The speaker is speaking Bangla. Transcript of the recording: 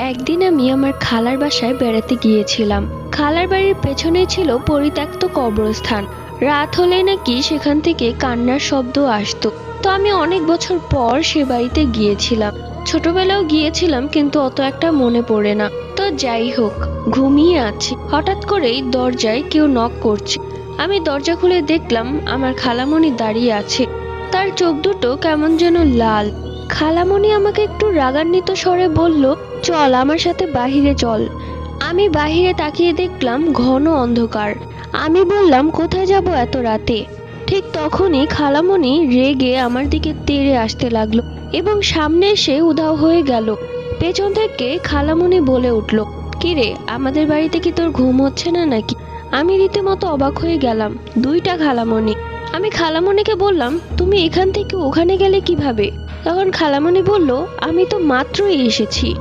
একদিন আমি আমার খালার বাসায় বেড়াতে গিয়েছিলাম। খালার বাড়ির পেছনেই ছিল পরিত্যক্ত কবরস্থান। রাত হলেই নাকি সেখান থেকে কান্নার শব্দ আসতো। তো আমি অনেক বছর পর সে বাড়িতে গিয়েছিলাম। ছোটবেলাও গিয়েছিলাম, কিন্তু অত একটা মনে পড়ে না। তো যাই হোক, ঘুমিয়ে আছি, হঠাৎ করেই দরজায় কেউ নক করছে। আমি দরজা খুলে দেখলাম আমার খালামণি দাঁড়িয়ে আছে। তার চোখ দুটো কেমন যেন লাল। খালামণি আমাকে একটু রাগান্বিত স্বরে বলল, চল আমার সাথে বাহিরে চল। আমি বাহিরে তাকিয়ে দেখলাম ঘন অন্ধকার। আমি বললাম, কোথায় যাব এত রাতে? ঠিক তখনই খালামণি রেগে আমার দিকে তেড়ে আসতে লাগলো এবং সামনে এসে উধাও হয়ে গেল। পেছন থেকে খালামণি বলে উঠল, কিরে, আমাদের বাড়িতে কি তোর ঘুম হচ্ছে না নাকি? আমি রীতিমতো অবাক হয়ে গেলাম। দুইটা খালামণি। আমি খালামণিকে বললাম, তুমি এখান থেকে ওখানে গেলে কিভাবে? তখন খালামণি বলল, আমি তো মাত্রই এসেছি।